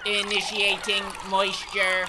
Initiating moisture.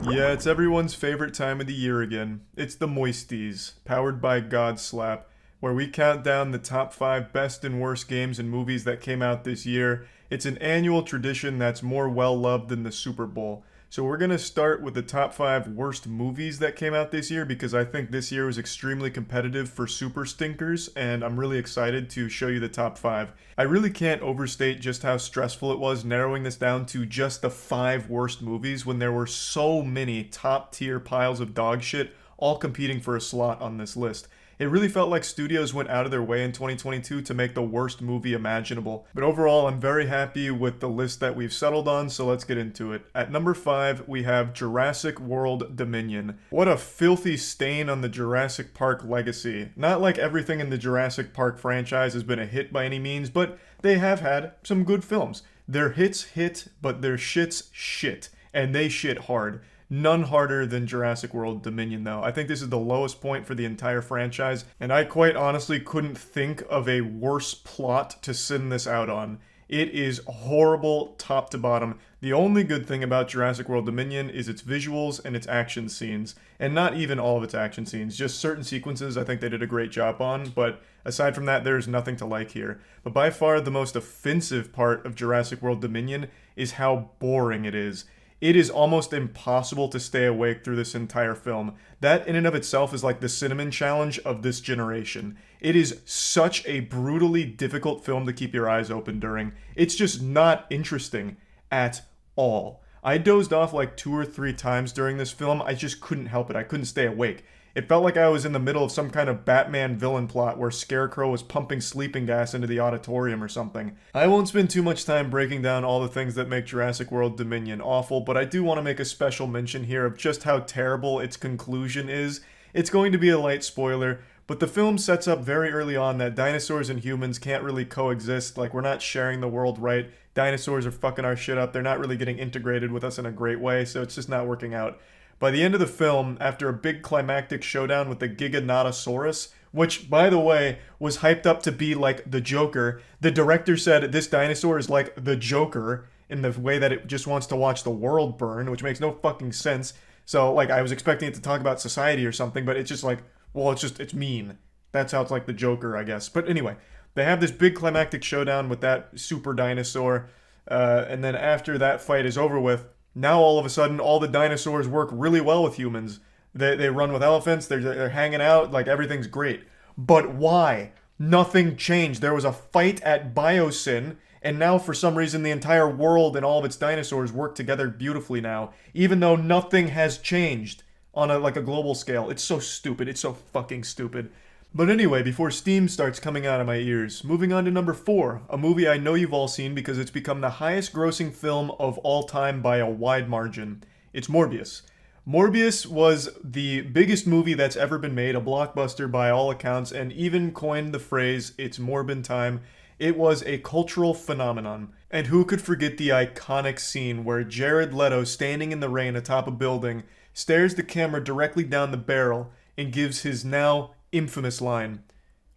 Yeah, it's everyone's favorite time of the year again. It's the Moisties, powered by GodSlap, where we count down the top 5 best and worst games and movies that came out this year. It's an annual tradition that's more well-loved than the Super Bowl. So we're going to start with the top 5 worst movies that came out this year because I think this year was extremely competitive for super stinkers, and I'm really excited to show you the top 5. I really can't overstate just how stressful it was narrowing this down to just the 5 worst movies when there were so many top tier piles of dog shit all competing for a slot on this list. It really felt like studios went out of their way in 2022 to make the worst movie imaginable. But overall, I'm very happy with the list that we've settled on, so let's get into it. At number 5, we have Jurassic World Dominion. What a filthy stain on the Jurassic Park legacy. Not like everything in the Jurassic Park franchise has been a hit by any means, but they have had some good films. Their hits hit, but their shits shit. And they shit hard. None harder than Jurassic World Dominion, though. I think this is the lowest point for the entire franchise, and I quite honestly couldn't think of a worse plot to send this out on. It is horrible top to bottom. The only good thing about Jurassic World Dominion is its visuals and its action scenes. And not even all of its action scenes, just certain sequences I think they did a great job on, but aside from that, there's nothing to like here. But by far the most offensive part of Jurassic World Dominion is how boring it is. It is almost impossible to stay awake through this entire film. That in and of itself is like the cinnamon challenge of this generation. It is such a brutally difficult film to keep your eyes open during. It's just not interesting at all. I dozed off like 2 or 3 times during this film. I just couldn't help it. I couldn't stay awake. It felt like I was in the middle of some kind of Batman villain plot where Scarecrow was pumping sleeping gas into the auditorium or something. I won't spend too much time breaking down all the things that make Jurassic World Dominion awful, but I do want to make a special mention here of just how terrible its conclusion is. It's going to be a light spoiler, but the film sets up very early on that dinosaurs and humans can't really coexist, like we're not sharing the world right. Dinosaurs are fucking our shit up, they're not really getting integrated with us in a great way, so it's just not working out. By the end of the film, after a big climactic showdown with the Giganotosaurus, which, by the way, was hyped up to be like the Joker, the director said this dinosaur is like the Joker in the way that it just wants to watch the world burn, which makes no fucking sense. So, like, I was expecting it to talk about society or something, but it's just like, well, it's mean. That's how it's like the Joker, I guess. But anyway, they have this big climactic showdown with that super dinosaur, and then after that fight is over with, now all of a sudden, all the dinosaurs work really well with humans. They run with elephants, they're hanging out, like everything's great. But why? Nothing changed. There was a fight at Biosyn, and now for some reason the entire world and all of its dinosaurs work together beautifully now, even though nothing has changed on a global scale. It's so stupid. It's so fucking stupid. But anyway, before steam starts coming out of my ears, moving on to number 4, a movie I know you've all seen because it's become the highest grossing film of all time by a wide margin. It's Morbius. Morbius was the biggest movie that's ever been made, a blockbuster by all accounts, and even coined the phrase, "It's Morbin time." It was a cultural phenomenon. And who could forget the iconic scene where Jared Leto, standing in the rain atop a building, stares the camera directly down the barrel and gives his now infamous line,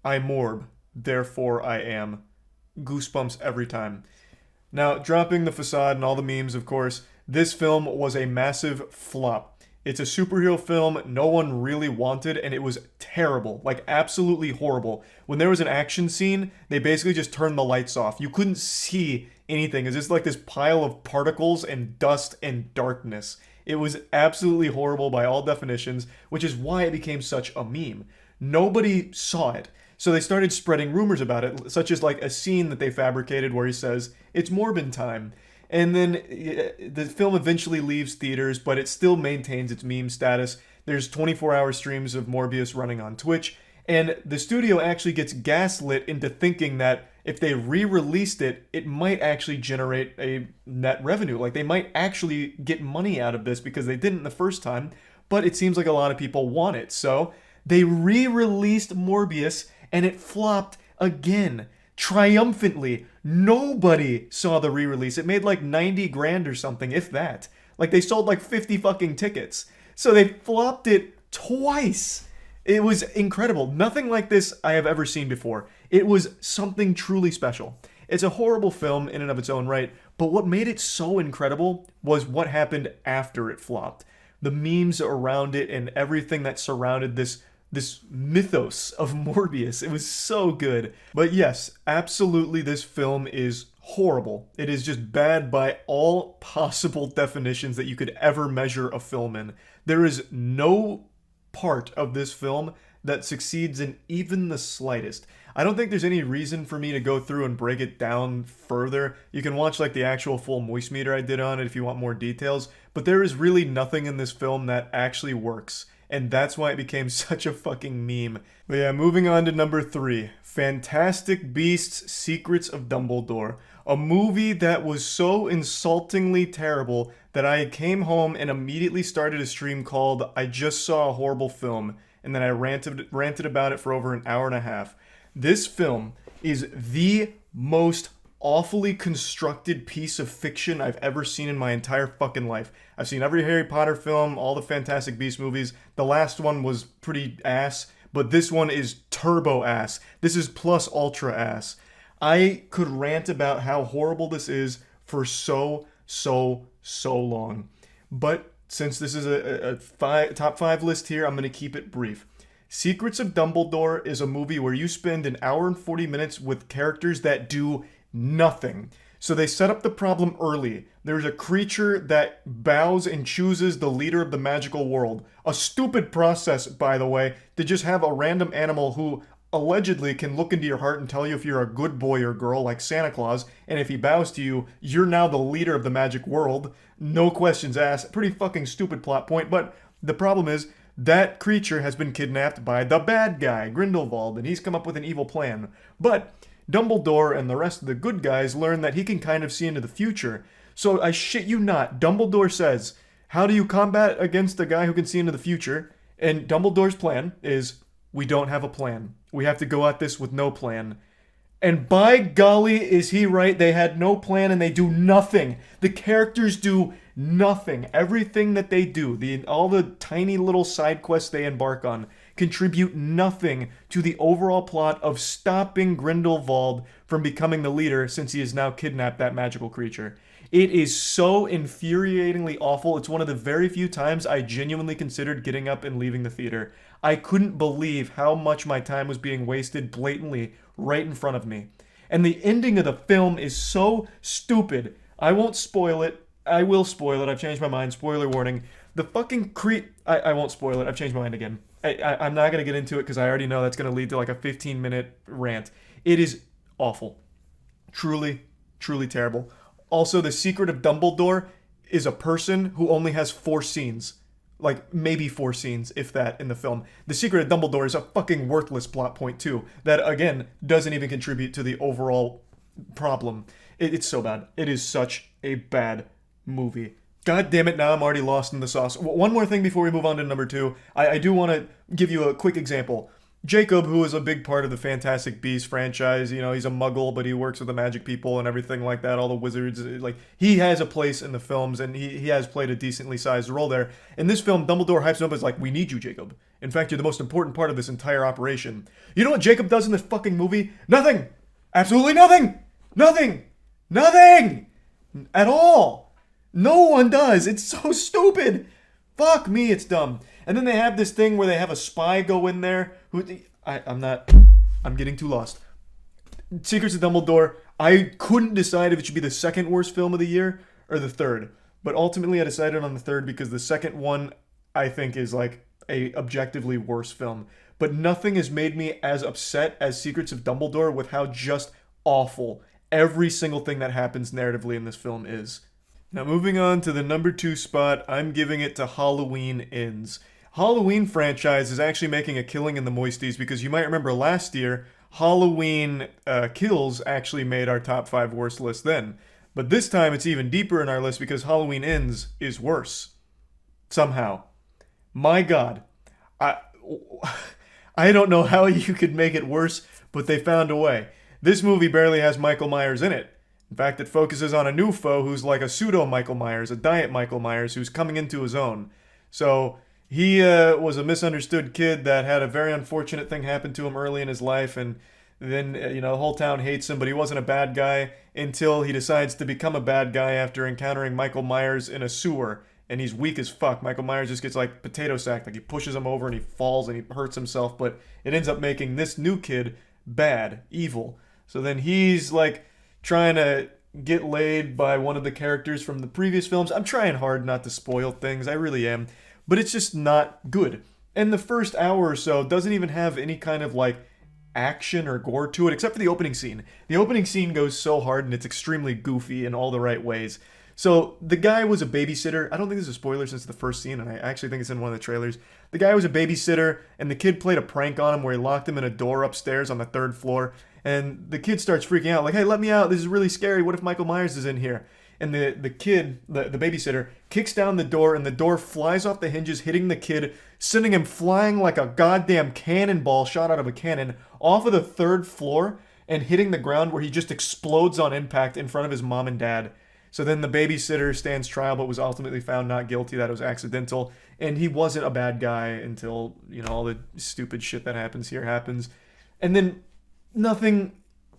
"I morb, therefore I am." Goosebumps every time. Now, dropping the facade and all the memes, of course, this film was a massive flop. It's a superhero film no one really wanted, and it was terrible, like absolutely horrible. When there was an action scene, they basically just turned the lights off. You couldn't see anything. It's just like this pile of particles and dust and darkness. It was absolutely horrible by all definitions, which is why it became such a meme. Nobody saw it. So they started spreading rumors about it, such as like a scene that they fabricated where he says, "It's Morbin time." And then the film eventually leaves theaters, but it still maintains its meme status. There's 24-hour streams of Morbius running on Twitch, and the studio actually gets gaslit into thinking that if they re-released it, it might actually generate a net revenue. Like they might actually get money out of this because they didn't the first time, but it seems like a lot of people want it. So they re-released Morbius, and it flopped again. Triumphantly. Nobody saw the re-release. It made like 90 grand or something, if that. Like they sold like 50 fucking tickets. So they flopped it twice. It was incredible. Nothing like this I have ever seen before. It was something truly special. It's a horrible film in and of its own right, but what made it so incredible was what happened after it flopped. The memes around it and everything that surrounded this mythos of Morbius. It was so good. But yes, absolutely this film is horrible. It is just bad by all possible definitions that you could ever measure a film in. There is no part of this film that succeeds in even the slightest. I don't think there's any reason for me to go through and break it down further. You can watch like the actual full moist meter I did on it if you want more details, but there is really nothing in this film that actually works, and that's why it became such a fucking meme. But yeah, moving on to number 3, Fantastic Beasts: Secrets of Dumbledore. A movie that was so insultingly terrible that I came home and immediately started a stream called I Just Saw a Horrible Film, and then I ranted about it for over an hour and a half. This film is the most awfully constructed piece of fiction I've ever seen in my entire fucking life. I've seen every Harry Potter film, all the Fantastic Beasts movies. The last one was pretty ass, but this one is turbo ass. This is plus ultra ass. I could rant about how horrible this is for so long. But since this is a top 5 list here, I'm going to keep it brief. Secrets of Dumbledore is a movie where you spend an hour and 40 minutes with characters that do nothing. So they set up the problem early. There's a creature that bows and chooses the leader of the magical world. A stupid process, by the way, to just have a random animal who allegedly can look into your heart and tell you if you're a good boy or girl, like Santa Claus, and if he bows to you, you're now the leader of the magic world. No questions asked. Pretty fucking stupid plot point, but the problem is, that creature has been kidnapped by the bad guy, Grindelwald, and he's come up with an evil plan. But Dumbledore and the rest of the good guys learn that he can kind of see into the future. So I shit you not, Dumbledore says, how do you combat against a guy who can see into the future? And Dumbledore's plan is, we don't have a plan. We have to go at this with no plan. And by golly, is he right? They had no plan and they do nothing. The characters do nothing. Everything that they do, all the tiny little side quests they embark on, contribute nothing to the overall plot of stopping Grindelwald from becoming the leader since he has now kidnapped that magical creature. It is so infuriatingly awful. It's one of the very few times I genuinely considered getting up and leaving the theater. I couldn't believe how much my time was being wasted blatantly right in front of me. And the ending of the film is so stupid. I won't spoil it. I will spoil it. I've changed my mind. Spoiler warning. The fucking I won't spoil it. I've changed my mind again. I'm not going to get into it because I already know that's going to lead to like a 15-minute rant. It is awful. Truly, truly terrible. Also, the secret of Dumbledore is a person who only has 4 scenes. Like, maybe 4 scenes, if that, in the film. The secret of Dumbledore is a fucking worthless plot point, too. That, again, doesn't even contribute to the overall problem. It's so bad. It is such a bad movie. God damn it, now I'm already lost in the sauce. One more thing before we move on to number 2. I do want to give you a quick example. Jacob, who is a big part of the Fantastic Beasts franchise, you know, he's a muggle, but he works with the magic people and everything like that, all the wizards, like, he has a place in the films, and he has played a decently sized role there. In this film, Dumbledore hypes him up as like, we need you, Jacob. In fact, you're the most important part of this entire operation. You know what Jacob does in this fucking movie? Nothing! Absolutely nothing! Nothing! Nothing! At all! No one does! It's so stupid! Fuck me, it's dumb. And then they have this thing where they have a spy go in there. I'm getting too lost. Secrets of Dumbledore, I couldn't decide if it should be the second worst film of the year or the third. But ultimately I decided on the third because the second one, I think, is like a objectively worse film. But nothing has made me as upset as Secrets of Dumbledore with how just awful every single thing that happens narratively in this film is. Now moving on to the number 2 spot, I'm giving it to Halloween Ends. Halloween franchise is actually making a killing in the Moisties because you might remember last year, Halloween Kills actually made our top 5 worst list then. But this time it's even deeper in our list because Halloween Ends is worse. Somehow. My God. I don't know how you could make it worse, but they found a way. This movie barely has Michael Myers in it. In fact, it focuses on a new foe who's like a pseudo Michael Myers, a diet Michael Myers who's coming into his own. So He was a misunderstood kid that had a very unfortunate thing happen to him early in his life, and then, the whole town hates him, but he wasn't a bad guy until he decides to become a bad guy after encountering Michael Myers in a sewer. And he's weak as fuck. Michael Myers just gets like potato sacked. Like he pushes him over and he falls and he hurts himself, but it ends up making this new kid bad, evil. So then he's like trying to get laid by one of the characters from the previous films. I'm trying hard not to spoil things, I really am. But it's just not good. And the first hour or so doesn't even have any kind of like action or gore to it, except for the opening scene. The opening scene goes so hard and it's extremely goofy in all the right ways. So the guy was a babysitter. I don't think this is a spoiler since the first scene, and I actually think it's in one of the trailers. The guy was a babysitter, and the kid played a prank on him where he locked him in a door upstairs on the 3rd floor. And the kid starts freaking out, like, hey, let me out. This is really scary. What if Michael Myers is in here? And the kid, the babysitter, kicks down the door, and the door flies off the hinges, hitting the kid, sending him flying like a goddamn cannonball shot out of a cannon off of the 3rd floor and hitting the ground where he just explodes on impact in front of his mom and dad. So then the babysitter stands trial but was ultimately found not guilty, that it was accidental. And he wasn't a bad guy until, all the stupid shit that happens here happens. And then nothing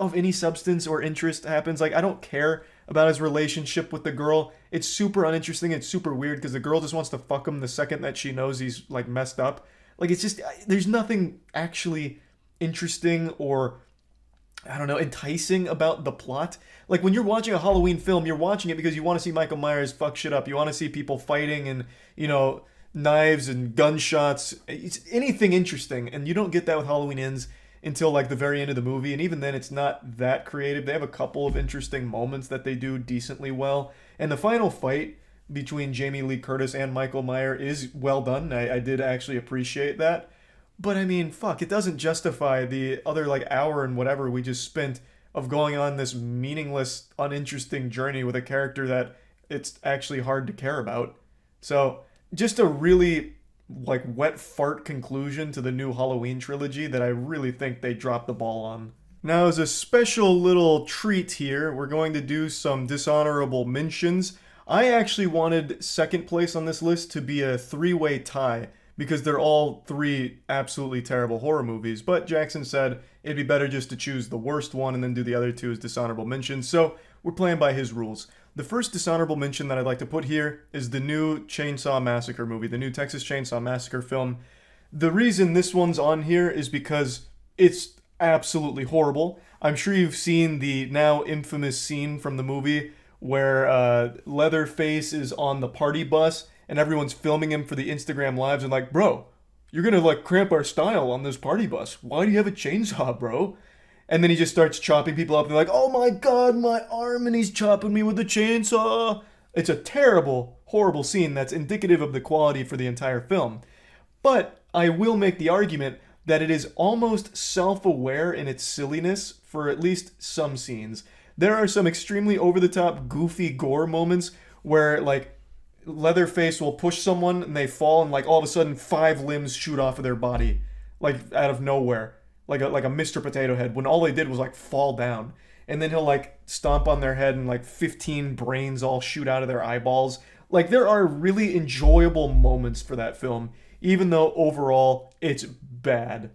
of any substance or interest happens. Like, I don't care about his relationship with the girl. It's super uninteresting. It's super weird because the girl just wants to fuck him the second that she knows he's, like, messed up. Like, it's just, there's nothing actually interesting or, I don't know, enticing about the plot. Like, when you're watching a Halloween film, you're watching it because you want to see Michael Myers fuck shit up. You want to see people fighting and, knives and gunshots. It's anything interesting, and you don't get that with Halloween Ends until, like, the very end of the movie, and even then it's not that creative. They have a couple of interesting moments that they do decently well, and the final fight between Jamie Lee Curtis and Michael Myers is well done. I did actually appreciate that. But I mean, fuck, it doesn't justify the other, like, hour and whatever we just spent of going on this meaningless, uninteresting journey with a character that it's actually hard to care about. So, just a really, like, wet fart conclusion to the new Halloween trilogy that I really think they dropped the ball on. Now, as a special little treat here, we're going to do some dishonorable mentions. I actually wanted second place on this list to be a 3-way tie, because they're all 3 absolutely terrible horror movies, but Jackson said it'd be better just to choose the worst one and then do the other 2 as dishonorable mentions, so we're playing by his rules. The first dishonorable mention that I'd like to put here is the new Chainsaw Massacre movie, the new Texas Chainsaw Massacre film. The reason this one's on here is because it's absolutely horrible. I'm sure you've seen the now infamous scene from the movie where Leatherface is on the party bus and everyone's filming him for the Instagram lives and like, bro, you're gonna like cramp our style on this party bus. Why do you have a chainsaw, bro? And then he just starts chopping people up and they're like, oh my god, my arm, and he's chopping me with the chainsaw. It's a terrible, horrible scene that's indicative of the quality for the entire film. But I will make the argument that it is almost self-aware in its silliness for at least some scenes. There are some extremely over-the-top, goofy gore moments where, like, Leatherface will push someone and they fall and, like, all of a sudden 5 limbs shoot off of their body, like, out of nowhere. Like a Mr. Potato Head, when all they did was, like, fall down. And then he'll, like, stomp on their head and, like, 15 brains all shoot out of their eyeballs. Like, there are really enjoyable moments for that film, even though overall it's bad.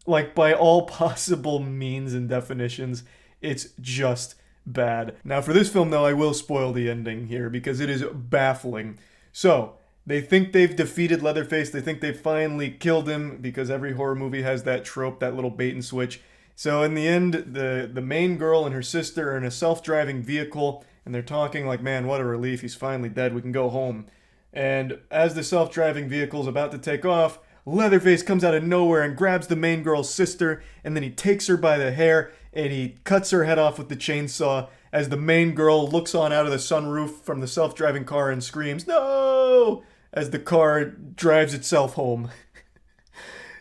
Like, by all possible means and definitions, it's just bad. Now, for this film, though, I will spoil the ending here because it is baffling. So, they think they've defeated Leatherface. They think they've finally killed him because every horror movie has that trope, that little bait and switch. So, in the end, the main girl and her sister are in a self-driving vehicle, and they're talking like, man, what a relief. He's finally dead. We can go home. And as the self-driving vehicle's about to take off, Leatherface comes out of nowhere and grabs the main girl's sister, and then he takes her by the hair, and he cuts her head off with the chainsaw as the main girl looks on out of the sunroof from the self-driving car and screams, "No!" as the car drives itself home.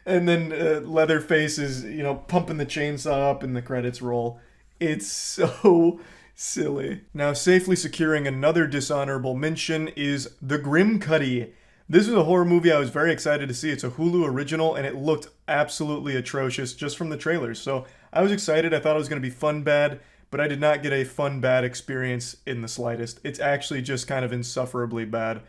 And then Leatherface is, pumping the chainsaw up and the credits roll. It's so silly. Now, safely securing another dishonorable mention is The Grim Cuddy. This is a horror movie I was very excited to see. It's a Hulu original, and it looked absolutely atrocious just from the trailers. So I was excited. I thought it was going to be fun bad, but I did not get a fun bad experience in the slightest. It's actually just kind of insufferably bad.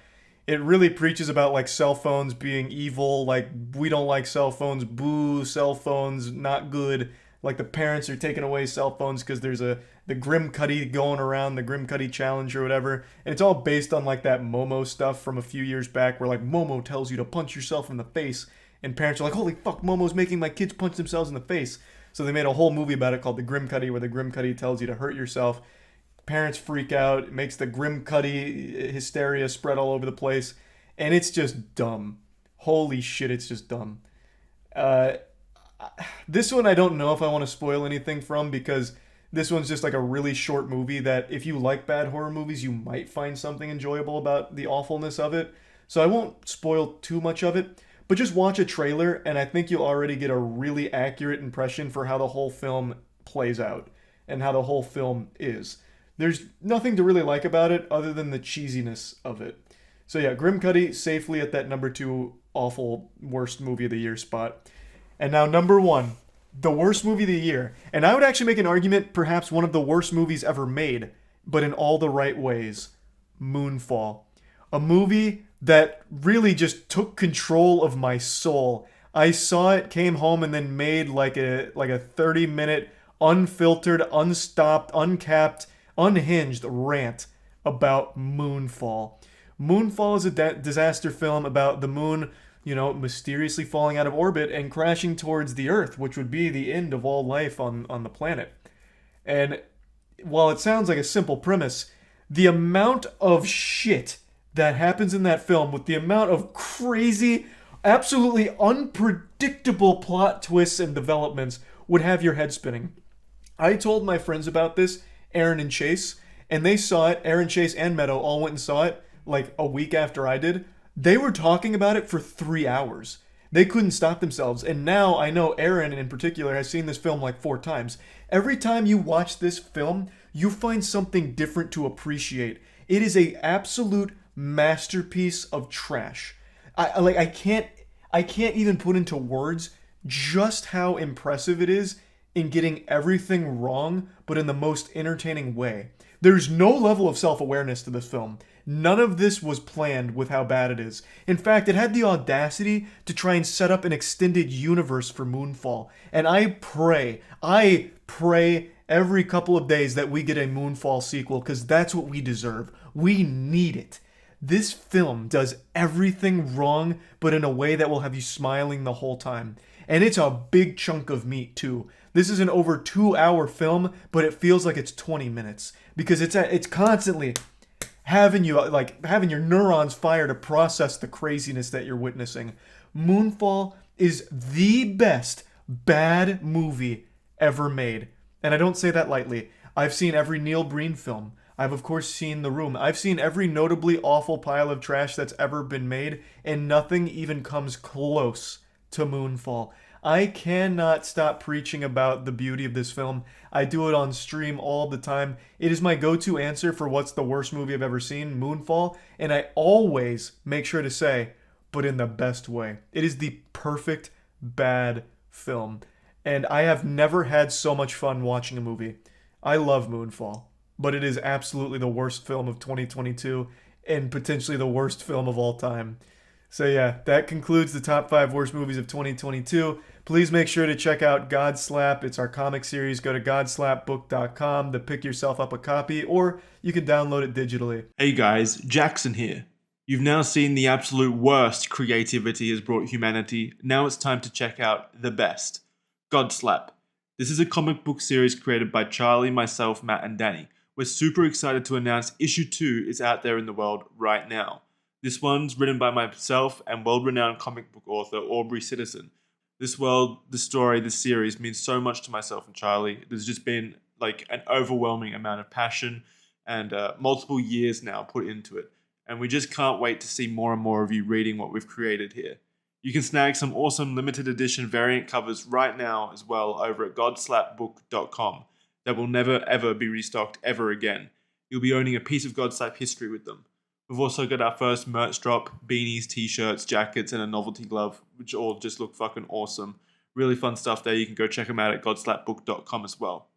It really preaches about like cell phones being evil, like we don't like cell phones, boo, cell phones not good. Like the parents are taking away cell phones because there's the Grim Cuddy going around, the Grim Cuddy challenge or whatever. And it's all based on like that Momo stuff from a few years back where like Momo tells you to punch yourself in the face. And parents are like, holy fuck, Momo's making my kids punch themselves in the face. So they made a whole movie about it called The Grim Cuddy, where the Grim Cuddy tells you to hurt yourself. Parents freak out. It makes the Grim Cuddy hysteria spread all over the place. And it's just dumb. Holy shit, it's just dumb. This one I don't know if I want to spoil anything from, because this one's just like a really short movie that if you like bad horror movies, you might find something enjoyable about the awfulness of it. So I won't spoil too much of it, but just watch a trailer and I think you'll already get a really accurate impression for how the whole film plays out and how the whole film is. There's nothing to really like about it other than the cheesiness of it. So yeah, Grim Cuddy safely at that number 2 awful worst movie of the year spot. And now number 1, the worst movie of the year. And I would actually make an argument, perhaps one of the worst movies ever made, but in all the right ways. Moonfall. A movie that really just took control of my soul. I saw it, came home, and then made like a 30-minute, unfiltered, unstopped, uncapped, unhinged rant about Moonfall. Moonfall is a disaster film about the moon, mysteriously falling out of orbit and crashing towards the Earth, which would be the end of all life on the planet. And while it sounds like a simple premise, the amount of shit that happens in that film, with the amount of crazy, absolutely unpredictable plot twists and developments, would have your head spinning. I told my friends about this, Aaron and Chase, and they saw it. Aaron, Chase, and Meadow all went and saw it like a week after I did. They were talking about it for 3 hours. They couldn't stop themselves. And now I know Aaron in particular has seen this film like 4 times. Every time you watch this film, you find something different to appreciate. It is a absolute masterpiece of trash. I can't even put into words just how impressive it is in getting everything wrong, but in the most entertaining way. There's no level of self-awareness to this film. None of this was planned with how bad it is. In fact, it had the audacity to try and set up an extended universe for Moonfall. And I pray every couple of days that we get a Moonfall sequel, because that's what we deserve. We need it. This film does everything wrong, but in a way that will have you smiling the whole time. And it's a big chunk of meat, too. This is an over 2-hour film, but it feels like it's 20 minutes. Because it's constantly having your neurons fire to process the craziness that you're witnessing. Moonfall is the best bad movie ever made. And I don't say that lightly. I've seen every Neil Breen film. I've of course seen The Room. I've seen every notably awful pile of trash that's ever been made, and nothing even comes close to Moonfall. I cannot stop preaching about the beauty of this film. I do it on stream all the time. It is my go-to answer for what's the worst movie I've ever seen, Moonfall, and I always make sure to say, but in the best way. It is the perfect bad film, and I have never had so much fun watching a movie. I love Moonfall, but it is absolutely the worst film of 2022 and potentially the worst film of all time. So yeah, that concludes the top 5 worst movies of 2022. Please make sure to check out GodSlap. It's our comic series. Go to godslapbook.com to pick yourself up a copy, or you can download it digitally. Hey guys, Jackson here. You've now seen the absolute worst creativity has brought humanity. Now it's time to check out the best. GodSlap. This is a comic book series created by Charlie, myself, Matt, and Danny. We're super excited to announce issue 2 is out there in the world right now. This one's written by myself and world-renowned comic book author Aubrey Citizen. This world, the story, this series means so much to myself and Charlie. There's just been like an overwhelming amount of passion and multiple years now put into it. And we just can't wait to see more and more of you reading what we've created here. You can snag some awesome limited edition variant covers right now as well over at godslapbook.com that will never ever be restocked ever again. You'll be owning a piece of GodSlap history with them. We've also got our first merch drop, beanies, t-shirts, jackets, and a novelty glove, which all just look fucking awesome. Really fun stuff there. You can go check them out at godslapbook.com as well.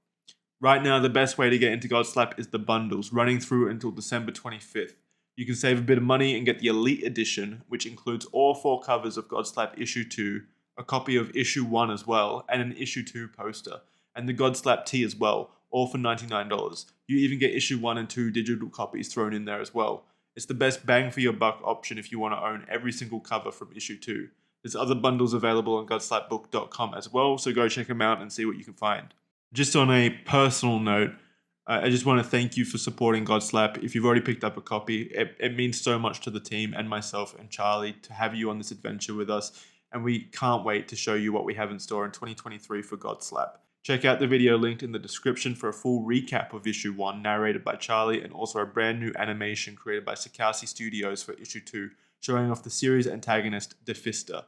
Right now, the best way to get into GodSlap is the bundles, running through until December 25th. You can save a bit of money and get the Elite Edition, which includes all 4 covers of GodSlap Issue 2, a copy of Issue 1 as well, and an Issue 2 poster, and the GodSlap tee as well, all for $99. You even get Issue 1 and 2 digital copies thrown in there as well. It's the best bang for your buck option if you want to own every single cover from Issue 2. There's other bundles available on godslapbook.com as well, so go check them out and see what you can find. Just on a personal note, I just want to thank you for supporting GodSlap. If you've already picked up a copy, it means so much to the team and myself and Charlie to have you on this adventure with us, and we can't wait to show you what we have in store in 2023 for GodSlap. Check out the video linked in the description for a full recap of Issue 1 narrated by Charlie, and also a brand new animation created by Sakasi Studios for Issue 2, showing off the series antagonist DeFister.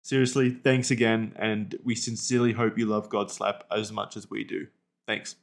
Seriously, thanks again, and we sincerely hope you love GodSlap as much as we do. Thanks.